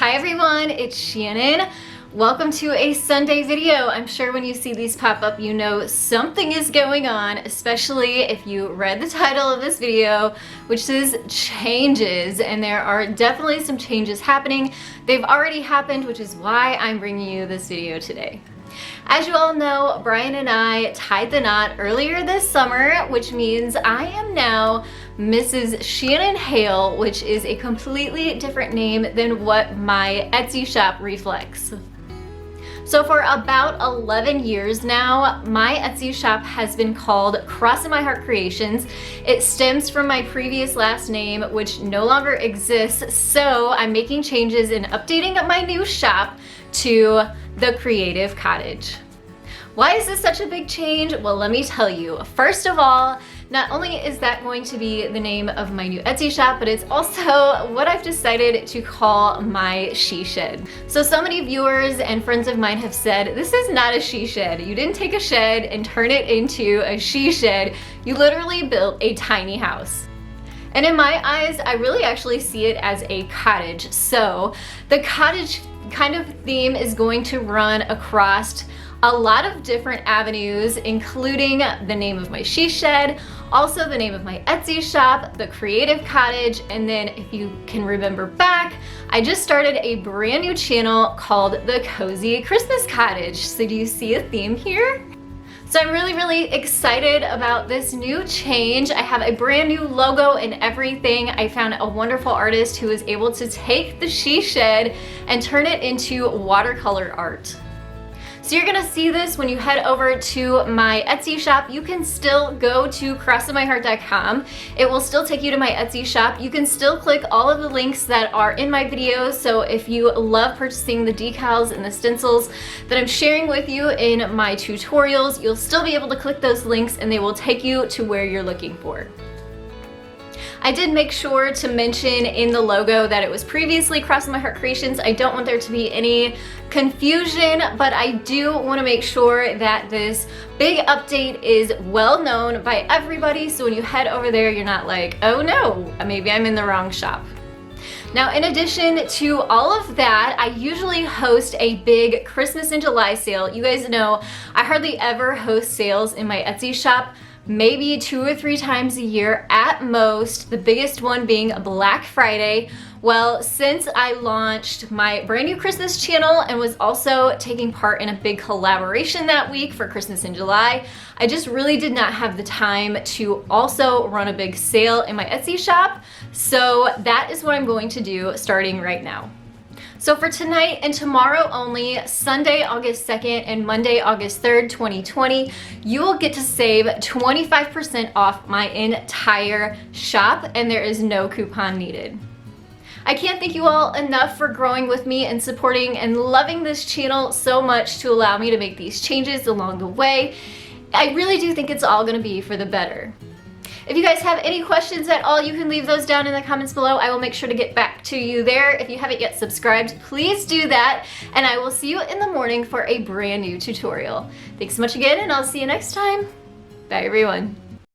Hi everyone, it's Shannon. Welcome to a Sunday video. I'm sure when you see these pop up, you know something is going on, especially if you read the title of this video, which says changes, and there are definitely some changes happening. They've already happened, which is why I'm bringing you this video today. As you all know, Brian and I tied the knot earlier this summer, which means I am now Mrs. Shannon Hale, which is a completely different name than what my Etsy shop reflects. So for about 11 years now, my Etsy shop has been called Crossin My Heart Creations. It stems from my previous last name, which no longer exists, so I'm making changes and updating my new shop to The Creative Cottage. Why is this such a big change? Well, let me tell you. First of all, not only is that going to be the name of my new Etsy shop, but it's also what I've decided to call my she shed. So many viewers and friends of mine have said, this is not a she shed. You didn't take a shed and turn it into a she shed. You literally built a tiny house. And in my eyes, I really actually see it as a cottage. So the cottage kind of theme is going to run across a lot of different avenues, including the name of my she shed, also the name of my Etsy shop, The Creative Cottage, and then if you can remember back, I just started a brand new channel called The Cozy Christmas Cottage. So do you see a theme here? So I'm really excited about this new change. I have a brand new logo and everything. I found a wonderful artist who was able to take the she shed and turn it into watercolor art. So you're gonna see this when you head over to my Etsy shop. You can still go to crossinmyheart.com. It will still take you to my Etsy shop. You can still click all of the links that are in my videos. So if you love purchasing the decals and the stencils that I'm sharing with you in my tutorials, you'll still be able to click those links and they will take you to where you're looking for. I did make sure to mention in the logo that it was previously Crossin My Heart Creations. I don't want there to be any confusion, but I do want to make sure that this big update is well known by everybody, so when you head over there, you're not like, oh no, maybe I'm in the wrong shop. Now, in addition to all of that, I usually host a big Christmas in July sale. You guys know I hardly ever host sales in my Etsy shop. Maybe 2 or 3 times a year at most, the biggest one being Black Friday. Well, since I launched my brand new Christmas channel and was also taking part in a big collaboration that week for Christmas in July, I just really did not have the time to also run a big sale in my Etsy shop. So that is what I'm going to do starting right now. So for tonight and tomorrow only, Sunday, August 2nd and Monday, August 3rd, 2020, you will get to save 25% off my entire shop, and there is no coupon needed. I can't thank you all enough for growing with me and supporting and loving this channel so much to allow me to make these changes along the way. I really do think it's all gonna be for the better. If you guys have any questions at all, you can leave those down in the comments below. I will make sure to get back to you there. If you haven't yet subscribed, please do that. And I will see you in the morning for a brand new tutorial. Thanks so much again, and I'll see you next time. Bye, everyone.